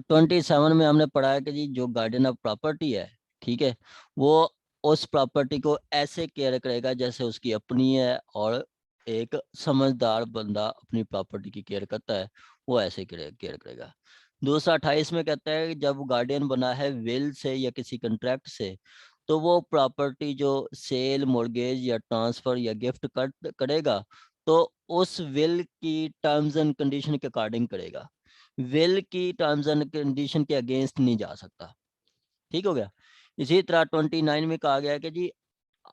27 में हमने पढ़ा है कि जी जो गार्डियन ऑफ प्रॉपर्टी है, ठीक है, वो उस प्रॉपर्टी को ऐसे केयर करेगा जैसे उसकी अपनी है, और एक समझदार बंदा अपनी प्रॉपर्टी की केयर करता है, वो ऐसे केयर करेगा। दूसरा 28 में कहता है कि जब गार्डियन बना है विल से या किसी कंट्रैक्ट से, तो वो प्रॉपर्टी जो सेल, मॉर्गेज या ट्रांसफर या गिफ्ट करेगा, तो उस विल की टर्म्स एंड कंडीशन के अकॉर्डिंग करेगा, विल की टर्म्स एंड कंडीशन के अगेंस्ट नहीं जा सकता। ठीक हो गया। इसी तरह 29 में कहा गया है कि जी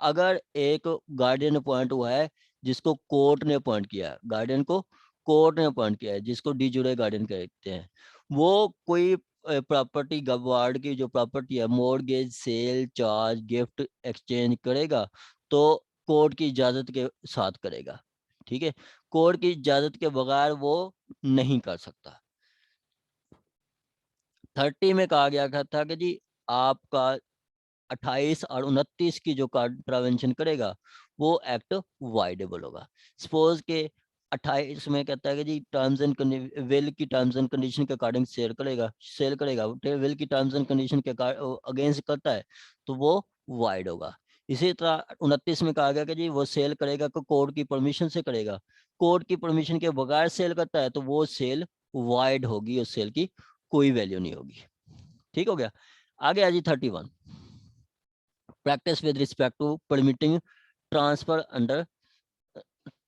अगर एक गार्डियन अपॉइंट हुआ है जिसको कोर्ट ने अपॉइंट किया है, गार्डियन को कोर्ट ने अपॉइंट किया है, जिसको डी जुरे गार्डियन कहते हैं, वो कोई प्रॉपर्टी गवार्ड की जो प्रॉपर्टी है, mortgage, sale, charge, gift exchange करेगा तो कोर्ट की इजाजत के साथ करेगा। ठीक है, कोर्ट की इजाजत के बगैर वो नहीं कर सकता। 30 में कहा गया था कि जी आपका 28 और 29 की जो कॉन्ट्रावेंशन करेगा वो एक्ट वाइडेबल होगा। सपोज के 28 में कहता है कि जी टर्म्स एंड विल की टर्म्स एंड कंडीशन के अकॉर्डिंग सेल करेगा, विल की टर्म्स एंड कंडीशन के अगेंस्ट करता है तो वो वाइड होगा। इसी तरह 29 में कहा गया कि जी वो सेल करेगा तो कोर्ट की परमिशन से करेगा, कोर्ट की परमिशन के बगैर सेल करता है तो वो सेल वाइड होगी, उस सेल की कोई वैल्यू नहीं होगी। ठीक हो गया। आगे आ जी 31, practice with respect to permitting transfer under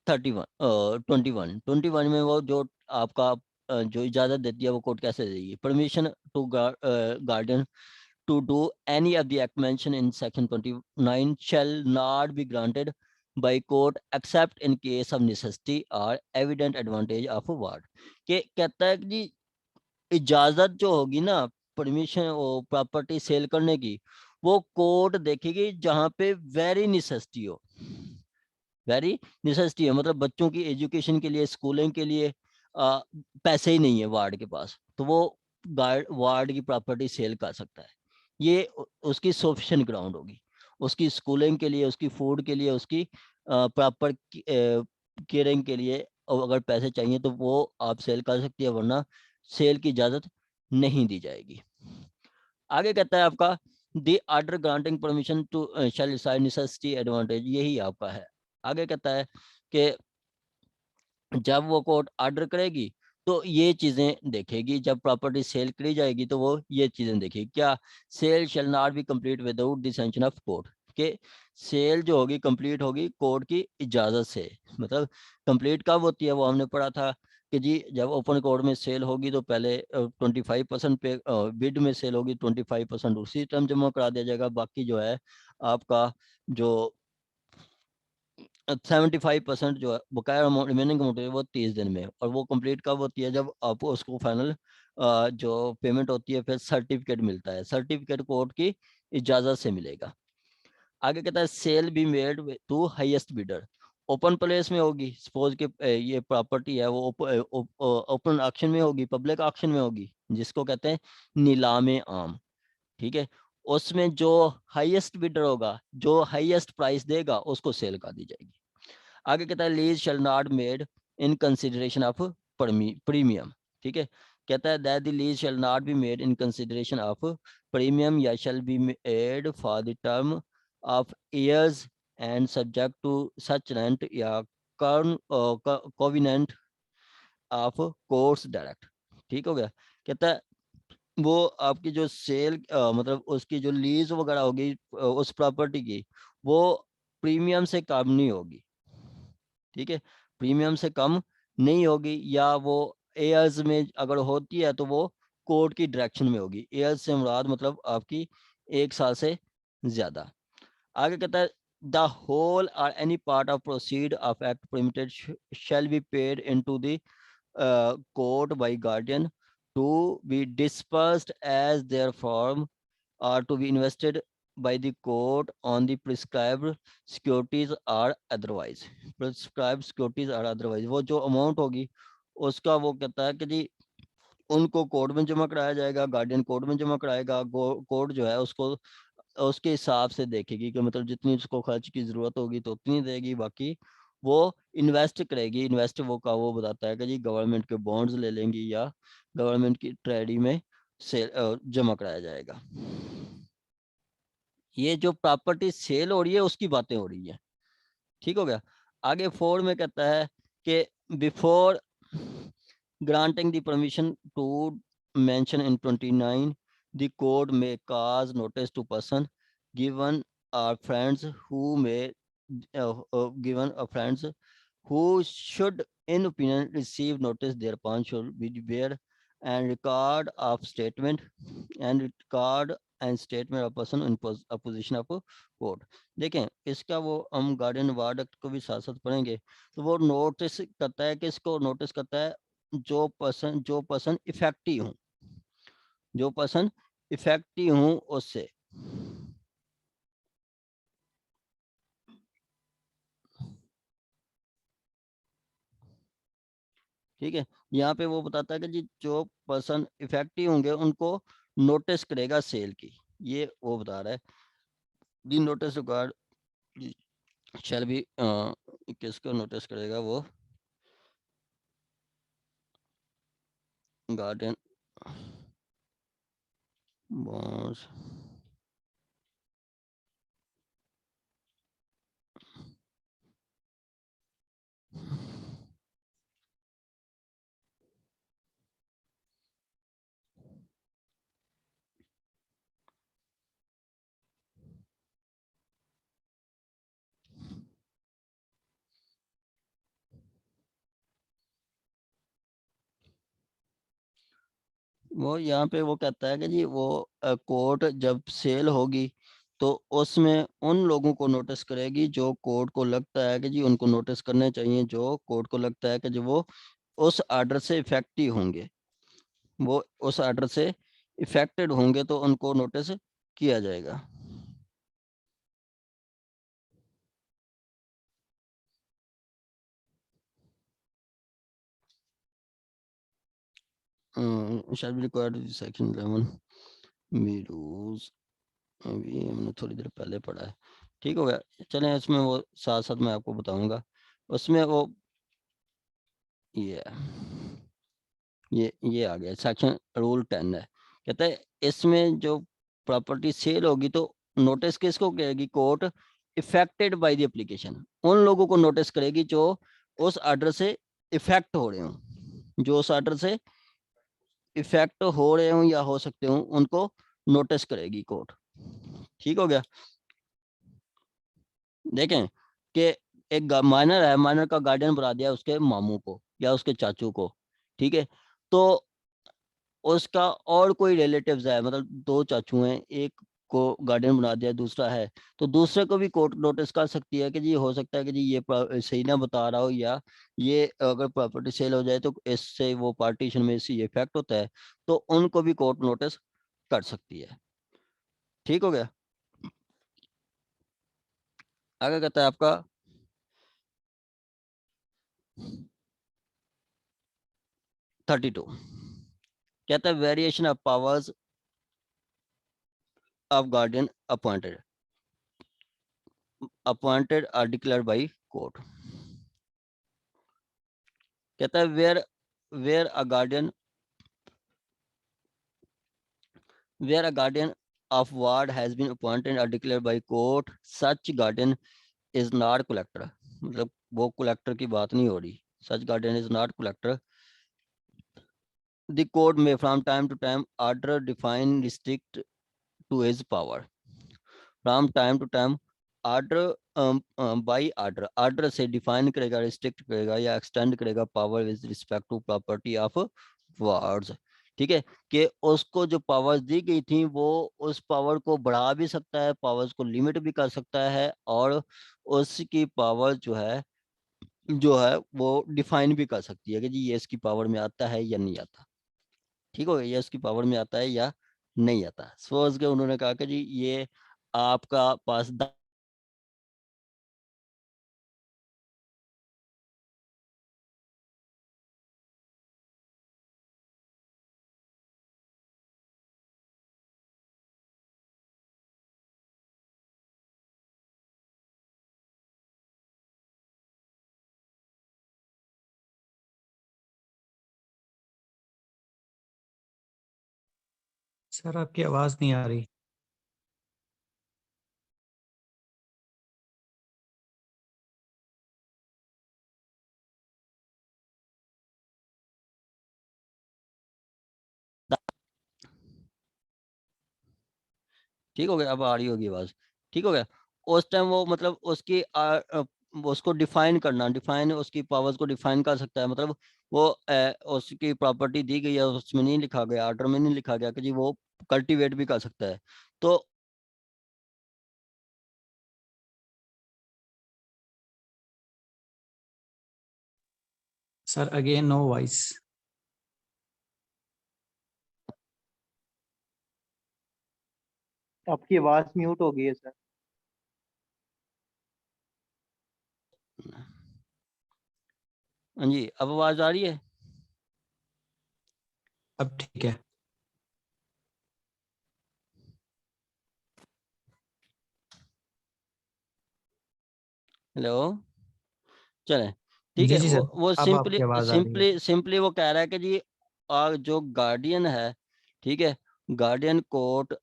21 में वो जो आपका जो इजाजत देती है वो कोर्ट कैसे देगी, permission to guardian to do any of the act mentioned in section 29 shall not be granted by court except in case of necessity or evident advantage of a ward। के कहता है कि जी इजाजत जो होगी ना, परमिशन वो प्रॉपर्टी सेल करने की, वो कोर्ट देखेगी जहां पे वेरी नेसेसिटी हो। वेरी नेसेसिटी है मतलब बच्चों की एजुकेशन के लिए, स्कूलिंग के लिए पैसे ही नहीं है वार्ड के पास, तो वो वार्ड की प्रॉपर्टी सेल कर सकता है। ये उसकी सफिशिएंट ग्राउंड होगी, उसकी स्कूलिंग के लिए, उसकी फूड के लिए, उसकी प्रॉपर केयरिंग के लिए, और अगर पैसे चाहिए तो वो आप सेल कर सकती है, वरना सेल की इजाजत नहीं दी जाएगी। आगे कहता है आपका दी order granting permission to shell decide necessity advantage, यही आपका है। आगे कहता है कि जब वो कोर्ट ऑर्डर करेगी तो ये चीजें देखेगी, जब प्रॉपर्टी सेल करी जाएगी तो वो ये चीजें देखेगी, क्या sale shall not be complete without the sanction of court, के सेल जो होगी कंप्लीट होगी कोर्ट की इजाजत से। मतलब कंप्लीट कब होती है वो हमने पढ़ा था कि जी जब ओपन कोर्ट में सेल होगी तो पहले 25% पे, बिड में सेल होगी 25% उसी टाइम जमा करा दिया जाएगा, बाकी जो है आपका जो 75% जो है बकाया अमाउंट, रिमेनिंग अमाउंट है वो 30 दिन में, और वो कंप्लीट कब होती है जब आपको उसको फाइनल जो पेमेंट होती है, फिर सर्टिफिकेट मिलता है, सर्टिफिकेट कोर्ट की इजाजत से मिलेगा। आगे कहता है sale be made to highest bidder, open place में होगी, सपोज के ये प्रॉपर्टी है वो ओपन ऑक्शन में होगी, पब्लिक ऑक्शन में होगी, जिसको कहते हैं नीलामे आम। ठीक है, उसमें जो हाईएस्ट बिडर होगा, जो हाईएस्ट प्राइस देगा, उसको सेल कर दी जाएगी। आगे कहता है lease shall not made in consideration of premium. ठीक है, कहता है that the lease shall not be made in consideration of premium या shall be made for the term of years and subject to such rent या covenant of course direct. ठीक हो गया। कहता है वो आपकी जो सेल मतलब उसकी जो लीज वगैरह होगी उस प्रॉपर्टी की, वो प्रीमियम से कम नहीं होगी। ठीक है, प्रीमियम से कम नहीं होगी, या वो एयर्स में अगर होती है तो वो कोर्ट की डायरेक्शन में होगी। एयर्स से मुराद मतलब आपकी 1 साल से ज्यादा। आगे कहता है द होल और any part of proceed of act permitted shall be paid into the court by guardian to be dispersed as their form or to be invested by the court on the prescribed securities or otherwise, prescribed securities or otherwise, वो जो amount होगी उसका वो कहता है कि जी उनको court में जमा कराया जाएगा, गार्डियन कोर्ट में जमा कराएगा, कोर्ट जो है उसको उसके हिसाब से देखेगी कि मतलब जितनी उसको खर्च की जरूरत होगी तो उतनी देगी, बाकी वो इन्वेस्ट करेगी। इन्वेस्ट वो का वो बताता है कि जी गवर्नमेंट के बॉन्ड्स ले लेंगी या गवर्नमेंट की ट्रेडी में सेल जमा कराया जाएगा। ये जो प्रॉपर्टी सेल हो रही है उसकी बातें हो रही है। ठीक हो गया। आगे 4 में कहता है कि before granting the permission to mention in 29, the code may cause notice to person given our friends who may given a friends who should in opinion receive notice thereupon should be beware and record of statement and record and statement of person in opposition of court। देखें इसका वो हम guardian ward act को भी साथ साथ पढ़ेंगे। तो वो नोटिस करता है कि इसको नोटिस करता है जो पर्सन इफेक्टिव हूँ, जो पर्सन इफेक्टिव हूँ उससे। ठीक है। यहाँ पे वो बताता है कि जी जो पर्सन इफेक्टिव होंगे उनको नोटिस करेगा सेल की, ये वो बता रहा है। दी नोटिस रिगार्ड शैल बी किसको नोटिस करेगा वो गार्डियन बॉन्ड्स वो यहाँ पे वो कहता है कि जी वो कोर्ट जब सेल होगी तो उसमें उन लोगों को नोटिस करेगी जो कोर्ट को लगता है कि जी उनको नोटिस करने चाहिए, जो कोर्ट को लगता है कि जो वो उस आर्डर से इफेक्टिव होंगे, वो उस आर्डर से इफेक्टेड होंगे तो उनको नोटिस किया जाएगा। shall be required section 11 B rules, अभी हमने थोड़ी देर पहले पढ़ा है। ठीक हो गया। चलें इसमें वो साथ साथ मैं आपको बताऊंगा। उसमें वो ये ये आ गया सेक्शन रूल 10 है। कहता है इसमें जो प्रॉपर्टी सेल होगी तो नोटिस किसको करेगी court, affected by the application, उन लोगों को नोटिस करेगी जो उस आर्डर से इफेक्ट हो रहे हो, जो उस आर्डर से इफेक्ट हो रहे हो या हो सकते हो उनको नोटिस करेगी कोर्ट। ठीक हो गया। देखें कि एक माइनर है, माइनर का गार्डियन बना दिया उसके मामू को या उसके चाचू को। ठीक है। तो उसका और कोई रिलेटिव्स है, मतलब दो चाचू हैं, एक को गार्डियन बना दिया, दूसरा है, तो दूसरे को भी कोर्ट नोटिस कर सकती है कि जी हो सकता है कि जी ये सही ना बता रहा हो, या ये अगर प्रॉपर्टी सेल हो जाए तो इससे वो पार्टीशन में इससे इफेक्ट होता है, तो उनको भी कोर्ट नोटिस कर सकती है। ठीक हो गया। आगे कहता है आपका 32, कहता है variation of powers of guardian appointed or declared by court. कहता है where a guardian where a guardian of ward has been appointed or declared by court, such guardian is not collector। मतलब वो collector की बात नहीं हो रही। such guardian is not collector। the court may from time to time order define restrict to his power from time to time order by order से define करेगा, restrict करेगा या एक्सटेंड करेगा power with respect to property of wards. ठीक है। कि उसको जो पावर्स दी गई थी वो उस पावर को बढ़ा भी सकता है, पावर्स को लिमिट भी कर सकता है, और उसकी पावर जो है वो डिफाइन भी कर सकती है कि जी ये इसकी पावर में आता है या नहीं आता। ठीक हो गया, ये इसकी पावर में आता है या नहीं आता। सपोज के उन्होंने कहा कि जी ये आपका पास सर आपकी आवाज नहीं आ रही। ठीक हो गया, अब आ रही होगी आवाज। ठीक हो गया। उस टाइम वो मतलब उसकी उसको डिफाइन करना, डिफाइन उसकी पावर्स को डिफाइन कर सकता है। मतलब वो उसकी प्रॉपर्टी दी गई है, उसमें नहीं लिखा गया, ऑर्डर में नहीं लिखा गया कि जी वो कल्टीवेट भी कर सकता है। तो सर अगेन नो वॉइस। आपकी आवाज म्यूट हो गई है सर। हाँ जी, अब आवाज आ रही है। अब ठीक है। हेलो, चले। ठीक जी है। जी सर, वो अब सिंपली आपकी आवाज आ रही है। सिंपली सिंपली वो कह रहा है कि जी जो गार्डियन है, ठीक है, गार्डियन कोर्ट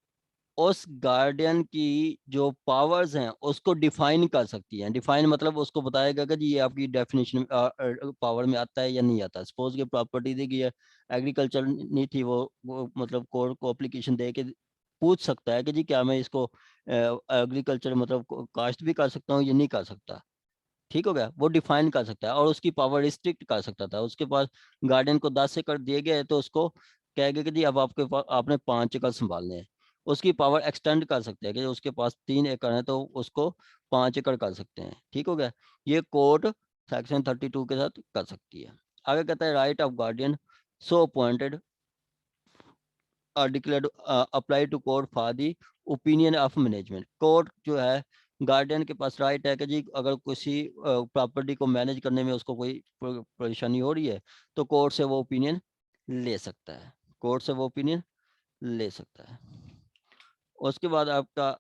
उस गार्डियन की जो पावर्स हैं उसको डिफाइन कर सकती है। डिफाइन मतलब उसको बताएगा कि जी ये आपकी डेफिनेशन पावर में आता है या नहीं आता। सपोज के प्रॉपर्टी दी गई है, एग्रीकल्चर नहीं थी, वो मतलब कोर्ट को एप्लीकेशन दे के पूछ सकता है कि जी क्या मैं इसको एग्रीकल्चर मतलब कास्ट भी कर सकता हूँ या नहीं कर सकता। ठीक हो गया। वो डिफाइन कर सकता है और उसकी पावर रिस्ट्रिक्ट कर सकता था। उसके पास गार्डियन को 10 एकड़ दिए गए तो उसको कहेगा कि जी अब आपके पास आपने 5 एकड़ संभालने हैं। उसकी पावर एक्सटेंड कर सकते हैं कि उसके पास 3 एकड़ है तो उसको 5 एकड़ कर सकते हैं। ठीक हो गया। ये कोर्ट सेक्शन 32 के साथ कर सकती है। आगे कहता है right of guardian so appointed or declared apply to court for the opinion of management. Court जो है, गार्डियन के पास राइट है कि जी अगर किसी प्रॉपर्टी को मैनेज करने में उसको कोई परेशानी हो रही है तो कोर्ट से वो ओपिनियन ले सकता है। कोर्ट से वो ओपिनियन ले सकता है। उसके बाद आपका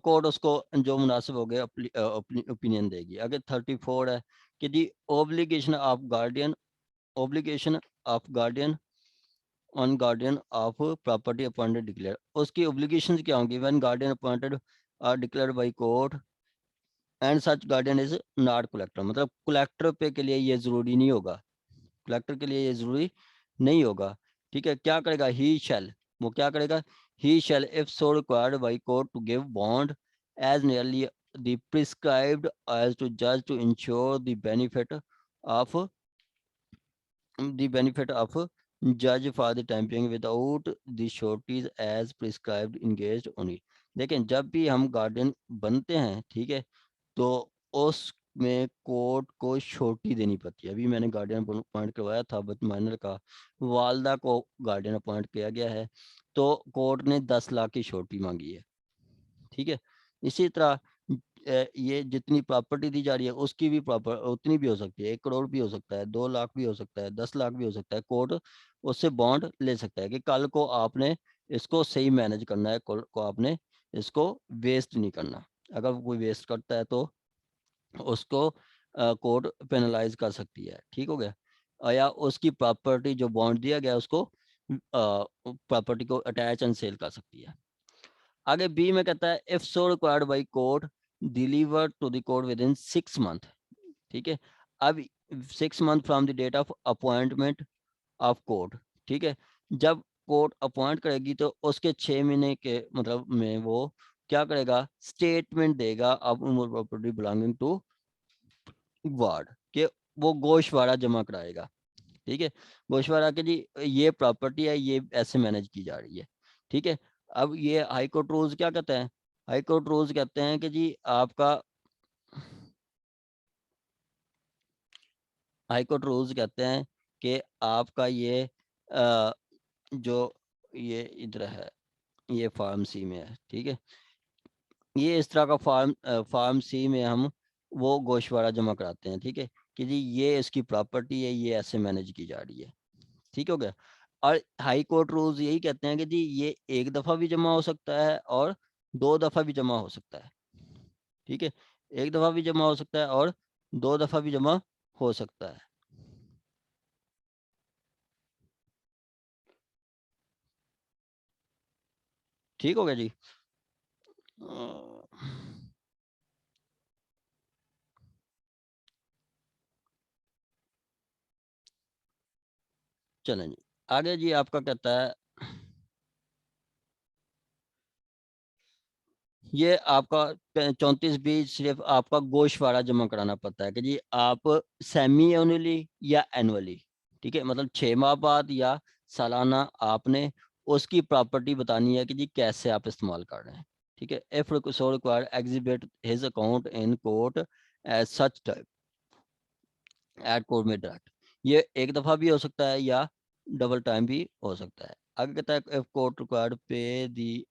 कोर्ट उसको जो मुनासिब हो गया अपनी ओपिनियन देगी। अगर 34 है कि जी obligation of guardian, obligation of guardian on guardian of property appointed declare. उसकी ऑब्लिगेशंस क्या होंगी? When guardian appointed or declared by court and such guardian is not collector. मतलब कलेक्टर पे के लिए ये जरूरी नहीं होगा, कलेक्टर के लिए ये जरूरी नहीं होगा। ठीक है। क्या करेगा? ही शैल, वो क्या करेगा? He shall if so required by court to give bond as nearly the prescribed as to जज to ensure the benefit of the benefit of judge for the tampering without the sureties as prescribed engaged on it। लेकिन जब भी हम guardian बनते हैं, ठीक है, तो उसमें कोर्ट को छोटी देनी पड़ती है। अभी मैंने गार्डियन अपॉइंट करवाया था माइनर का, वालदा को गार्डियन अपॉइंट किया गया है तो कोर्ट ने 10 लाख की छोटी मांगी है। ठीक है। इसी तरह ये जितनी प्रॉपर्टी दी जा रही है उसकी भी प्रॉपर उतनी भी हो सकती है। 1 करोड़ भी हो सकता है, 2 लाख भी हो सकता है, 10 लाख भी हो सकता है। कोर्ट उससे बॉन्ड ले सकता है कि कल को आपने इसको सही मैनेज करना है, कल को आपने इसको वेस्ट नहीं करना। अगर कोई वेस्ट करता है तो उसको कोर्ट पेनलाइज कर सकती है। ठीक हो गया। या उसकी प्रॉपर्टी जो बॉन्ड दिया गया उसको प्रॉपर्टी को अटैच एंड सेल कर सकती है। आगे बी में कहता है if so required by court deliver to the court within 6 month. ठीक है। अब 6 month from the date of appointment of court. ठीक है। जब कोर्ट अपॉइंट करेगी तो उसके 6 महीने के मतलब में वो क्या करेगा? स्टेटमेंट देगा अब प्रॉपर्टी बिलोंगिंग टू वार्ड के, वो गोशवाड़ा जमा कराएगा। ठीक है। गोशवाड़ा के जी ये प्रॉपर्टी है, ये ऐसे मैनेज की जा रही है। ठीक है। अब ये हाई कोर्ट रूल्स क्या कहते हैं? हाई कोर्ट रूल्स कहते हैं कि जी आपका हाई कोर्ट रूल्स कहते हैं कि आपका ये जो ये इधर है, ये फार्म सी में है। ठीक है। ये इस तरह का फार्म सी में हम वो गोशवाड़ा जमा कराते हैं। ठीक है कि जी ये इसकी प्रॉपर्टी है, ये ऐसे मैनेज की जा रही है। ठीक हो गया। और हाई कोर्ट रूल्स यही कहते हैं कि जी ये 1 दफा भी जमा हो सकता है और 2 दफा भी जमा हो सकता है। ठीक है। 1 दफा भी जमा हो सकता है और 2 दफा भी जमा हो सकता है। ठीक हो गया जी। चलें जी, आगे जी आपका कहता है ये आपका 34 सिर्फ आपका गोशवारा जमा कराना पड़ता है कि जी आप सेमी एनुअली या एनुअली, ठीक है, मतलब 6 माह बाद या सालाना आपने उसकी प्रॉपर्टी बतानी है कि जी कैसे आप इस्तेमाल कर रहे हैं, ठीक है। If so required exhibit his account in court as such type at court में डायरेक्ट, ये एक दफा भी हो सकता है या डबल टाइम भी हो सकता है। आगे कहता है if court required pay the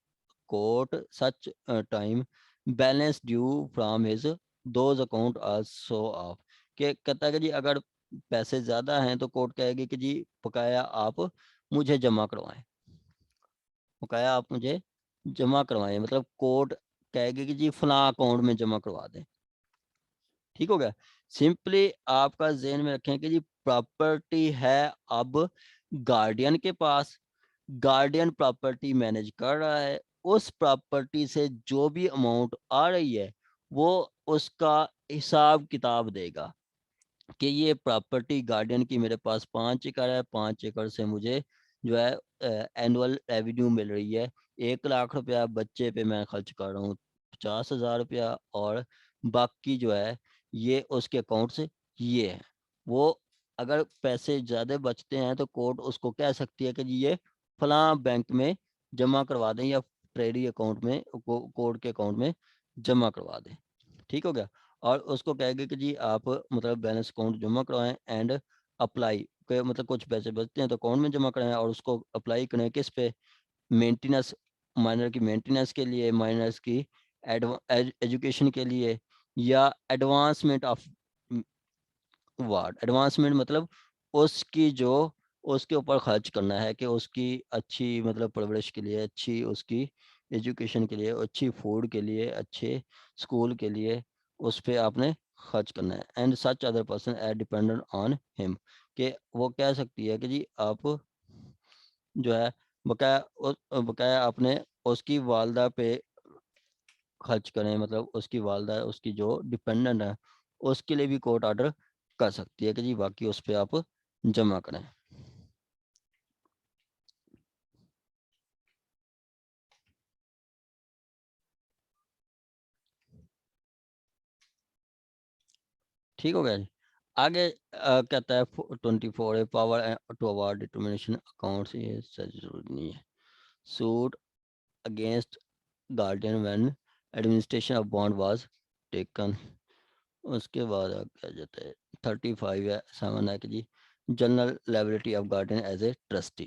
court such time balance due from his those account also of, के कहता है कि जी अगर पैसे ज्यादा हैं तो कोर्ट कहेगी कि जी बकाया आप मुझे जमा करवाएं, बकाया आप मुझे जमा करवाएं, मतलब कोर्ट कहेगी कि जी फलां अकाउंट में जमा करवा दें। ठीक हो गया। सिंपली आपका ज़हन में रखें कि जी प्रॉपर्टी है अब गार्डियन के पास, गार्डियन प्रॉपर्टी मैनेज कर रहा है, उस प्रॉपर्टी से जो भी अमाउंट आ रही है वो उसका हिसाब किताब देगा कि ये प्रॉपर्टी गार्डियन की मेरे पास 5 एकड़ है, 5 एकड़ से मुझे जो है एनुअल रेवेन्यू मिल रही है 1 लाख रुपया, बच्चे पे मैं खर्च कर रहा हूँ 50,000 रुपया, और बाकी जो है ये उसके अकाउंट से ये है। वो अगर पैसे ज़्यादा बचते हैं तो कोर्ट उसको कह सकती है कि जी ये फलां बैंक में जमा करवा दें या ट्रेडरी अकाउंट में कोर्ट के अकाउंट में जमा करवा दें। ठीक हो गया। और उसको कहेगा कि जी आप मतलब बैलेंस अकाउंट जमा करवाएं एंड अप्लाई के, मतलब कुछ पैसे बचते हैं तो अकाउंट में जमा कराएं और उसको अप्लाई करें किस पे, मेंटेनेंस, माइनर की मेंटेनेंस के लिए, माइनर्स की एजुकेशन के लिए, या एडवांसमेंट ऑफ वार्ड। एडवांसमेंट मतलब उसकी जो उसके ऊपर खर्च करना है कि उसकी अच्छी मतलब परवरिश के लिए, अच्छी उसकी एजुकेशन के लिए, अच्छी फूड के लिए, अच्छे स्कूल के लिए उस पर आपने खर्च करना है। And such other person age dependent on him, कि वो कह सकती है कि जी आप जो है बकाया आपने उसकी वालदा पे खर्च करें, मतलब उसकी वालदा है उसकी जो डिपेंडेंट है उसके लिए भी कोर्ट ऑर्डर कर सकती है कि जी बाकी उस पर आप जमा करें। ठीक हो गया जी। आगे कहता है 24 है power to award determination accounts, ये सच जरूरी नहीं है। Suit against guardian when administration of bond was taken. उसके बाद क्या जाता है 35 है 7 है कि जी general liability of guardian as a trustee.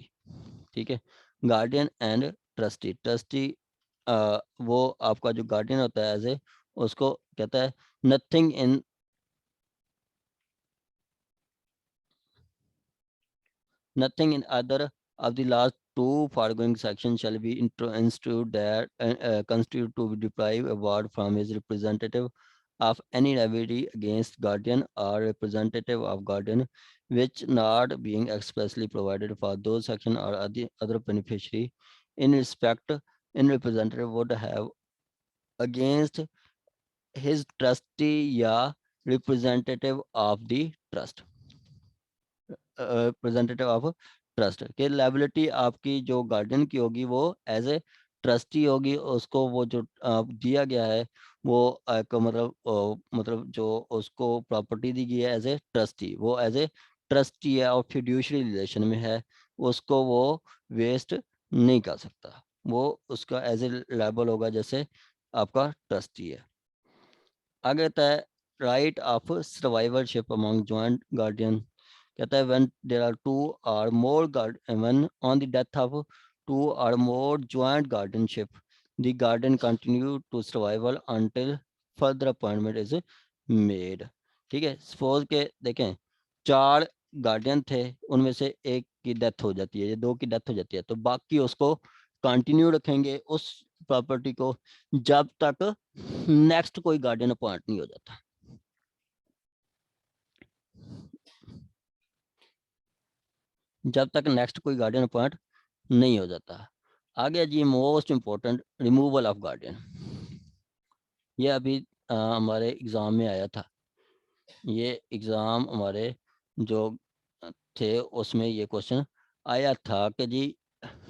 ठीक है, गार्डियन एंड ट्रस्टी, ट्रस्टी वो आपका जो गार्डियन होता है एज ए, उसको कहता है nothing in nothing in either of the last two foregoing sections shall be instituted that constitute to deprive a ward from his representative of any liability against guardian or representative of guardian, which not being expressly provided for those section or other beneficiary in respect in representative would have against his trustee या representative of the trust, representative of trust के liability आपकी जो guardian की होगी वो as a trustee होगी, उसको वो जो दिया गया है वो एक मतलब जो उसको प्रॉपर्टी दी गई है एज ए ट्रस्टी, वो एज ए ट्रस्टी है और फिड्यूशरी रिलेशन में है, उसको वो वेस्ट नहीं कर सकता, वो उसका एज ए लायबल होगा जैसे आपका ट्रस्टी है। आगे कहता है right of survivorship among joint guardian, कहता है व्हेन देयर आर टू और more when on the death of two और more joint guardianship the guardian continue to survival until further appointment is made. ठीक है, सपोज के देखें 4 guardian थे, उनमें से एक की डेथ हो जाती है या 2 की डेथ हो जाती है तो बाकी उसको कंटिन्यू रखेंगे उस प्रॉपर्टी को जब तक नेक्स्ट कोई गार्डियन अपॉइंट नहीं हो जाता। जब तक नेक्स्ट कोई गार्डियन अपॉइंट नहीं हो जाता। आगे जी most important removal of guardian. ये अभी हमारे एग्जाम में आया था। ये एग्जाम हमारे जो थे उसमें ये क्वेश्चन आया था कि जी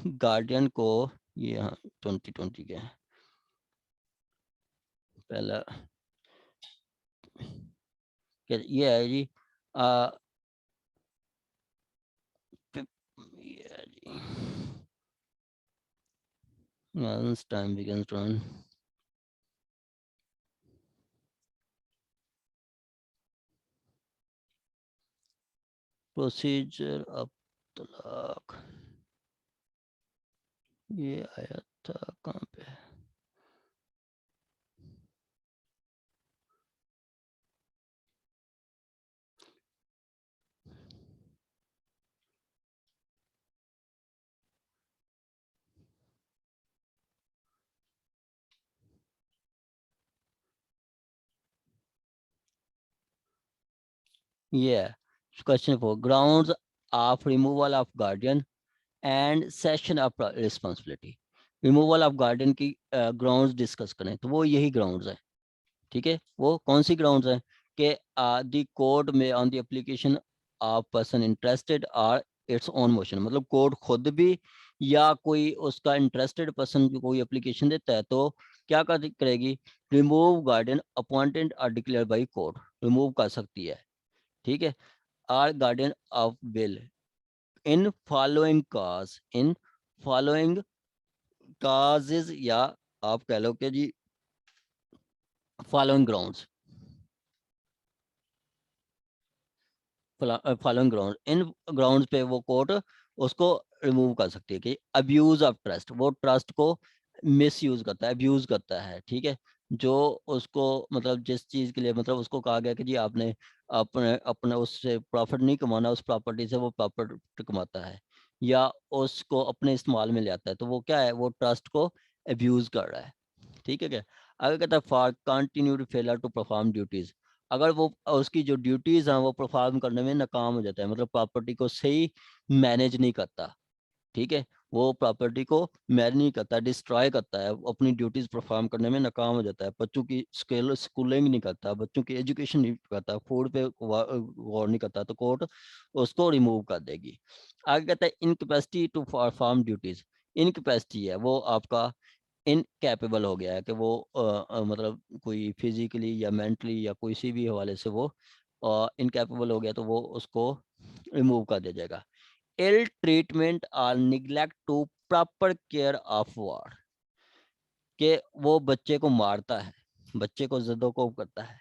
गार्डियन को, ये हाँ 2020 के हैं। पहला ये है जी ये है जी once time begins to run, procedure of तलाक, ये आया था कहाँ पे? ये question 4 grounds of removal of guardian and session of responsibility. Removal of guardian की ग्राउंड्स डिस्कस करें तो वो यही ग्राउंड्स है। ठीक है, वो कौन सी ग्राउंड्स हैं कि द कोर्ट में on the application of person interested और इट्स ओन मोशन, मतलब कोर्ट खुद भी या कोई उसका इंटरेस्टेड पर्सन जो कोई एप्लीकेशन देता है तो क्या करेगी, रिमूव गार्डियन अपॉइंटेड और डिक्लेयर बाई कोर्ट, रिमूव कर सकती है। ठीक है, or guardian of will in following cause, in following causes, या आप कह लो कि जी following grounds, following ground, in grounds पे वो कोर्ट उसको रिमूव कर सकती है कि अब्यूज ऑफ ट्रस्ट, वो ट्रस्ट को मिस यूज करता है, अब्यूज करता है। ठीक है, जो उसको मतलब जिस चीज के लिए मतलब उसको कहा गया कि जी आपने अपने अपने उससे प्रॉफिट नहीं कमाना, उस प्रॉपर्टी से वो प्रॉफिट कमाता है या उसको अपने इस्तेमाल में ले आता है, तो वो क्या है, वो ट्रस्ट को अब्यूज कर रहा है। ठीक है क्या, आगे कहता है for continued failure to perform duties, अगर वो उसकी जो ड्यूटीज हैं वो परफॉर्म करने में नाकाम हो जाता है, मतलब प्रॉपर्टी को सही मैनेज नहीं करता। ठीक है, वो प्रॉपर्टी को मैनेज नहीं करता, डिस्ट्रॉय करता है, अपनी ड्यूटीज परफॉर्म करने में नाकाम हो जाता है, बच्चों की स्कूलिंग नहीं करता, बच्चों की एजुकेशन नहीं करता, फूड पे गौर नहीं करता, तो कोर्ट उसको रिमूव कर देगी। आगे कहता है incapacity to perform duties, incapacity है वो आपका इनकैपेबल हो गया है कि वो मतलब कोई फिजिकली या मेंटली या कोई सी भी हवाले से वो इनकैपेबल हो गया तो वो उसको रिमूव कर दिया जाएगा। इल ट्रीटमेंट और neglect to proper care of ward, कि वो बच्चे को मारता है, बच्चे को जदोकोब करता है।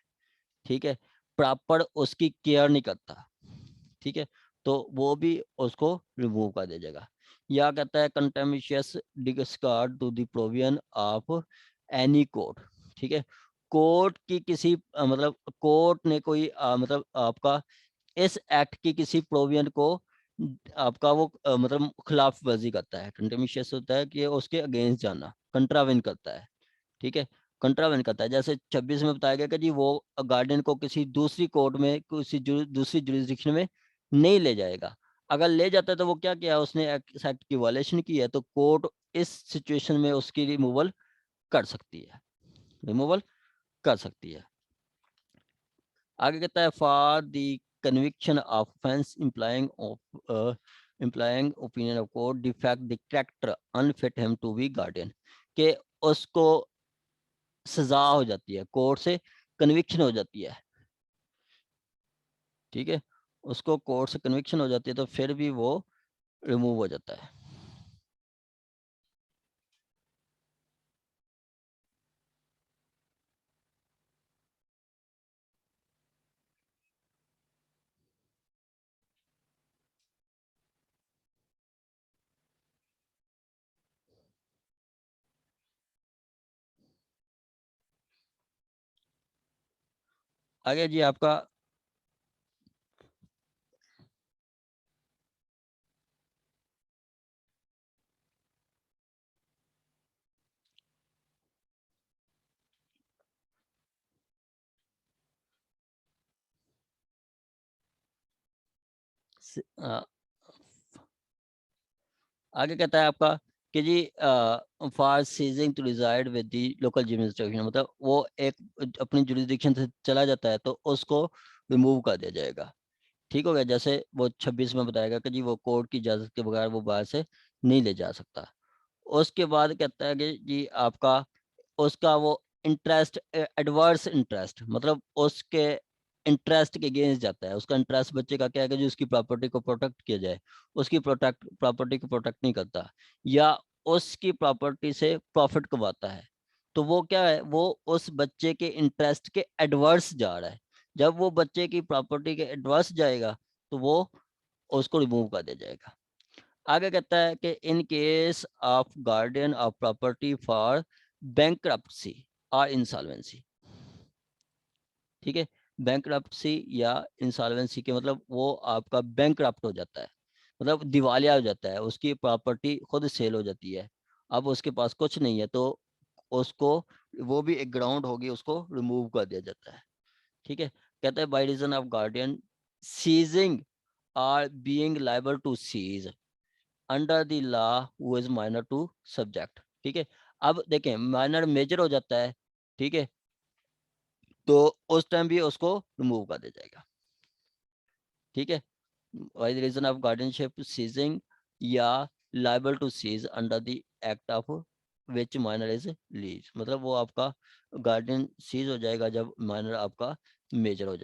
ठीक है, प्रॉपर उसकी केयर नहीं करता। ठीक है, तो वो भी उसको रिमूव कर दिया जाएगा। या कहता है contemptuous discard to the provision of any court. ठीक है, कोर्ट की किसी मतलब कोर्ट ने कोई मतलब आपका इस एक्ट की किसी प्रोविजन को आपका वो मतलब खिलाफ वर्जी करता है। कंटेम्पशियस होता है कि उसके अगेंस्ट जाना, कंट्रावेन करता है। ठीक है, कंट्रावेन करता है, जैसे 26 में बताया गया कि जी वो गार्डियन को किसी दूसरी कोर्ट में किसी दूसरी जुरिस्डिक्शन में नहीं ले जाएगा। अगर ले जाता है तो वो क्या किया, उसने एक्ट की वायलेशन की है, तो कोर्ट इस सिचुएशन में उसकी रिमूवल कर सकती है, रिमूवल कर सकती है। आगे कहता है for the conviction of offence implying of implying opinion of court defect the character unfit him to be guardian, के उसको सजा हो जाती है, कोर्ट से कन्विक्शन हो जाती है। ठीक है, उसको कोर्ट से कन्विक्शन हो जाती है तो फिर भी वो रिमूव हो जाता है। आगे जी आपका आगे कहता है आपका कि जी for ceasing to reside with the local jurisdiction, मतलब वो एक अपनी जुरिसडिक्शन से चला जाता है तो उसको रिमूव कर दिया जाएगा। ठीक हो गया। जैसे वो 26 में बताएगा कि जी वो कोर्ट की इजाजत के बगैर वो बाहर से नहीं ले जा सकता। उसके बाद कहता है कि जी आपका उसका वो इंटरेस्ट, एडवर्स इंटरेस्ट, मतलब उसके इंटरेस्ट के अगेंस्ट जाता है। उसका इंटरेस्ट बच्चे का क्या है कि जो उसकी प्रॉपर्टी को प्रोटेक्ट किया जाए, उसकी प्रॉपर्टी को प्रोटेक्ट नहीं करता, या उसकी प्रॉपर्टी से प्रॉफिट कमाता है, तो वो क्या है, वो उस बच्चे के इंटरेस्ट के एडवर्स जा रहा है। जब वो बच्चे की प्रॉपर्टी के एडवर्स जाएगा तो वो उसको रिमूव कर दिया जाएगा। आगे कहता है कि in case of guardian of property for bankruptcy और इंसॉल्वेंसी, ठीक है, बैंकरप्सी या इंसॉल्वेंसी के मतलब वो आपका बैंकरप्ट हो जाता है, मतलब दिवालिया हो जाता है, उसकी प्रॉपर्टी खुद सेल हो जाती है, अब उसके पास कुछ नहीं है, तो उसको, वो भी एक ग्राउंड होगी, उसको रिमूव कर दिया जाता है। ठीक है, कहता है by reason of guardian ceasing और being liable to cease under the law who is minor to subject. ठीक है, अब देखें माइनर मेजर हो जाता है, ठीक है, तो उस टाइम भी उसको रिमूव कर दिया जाएगा। ठीक है, by the reason of guardianship ceasing या liable to cease under the act of which minor is lease, मतलब वो आपका गार्डियन सीज हो जाएगा जब माइनर आपका मेजर हो जाएगा।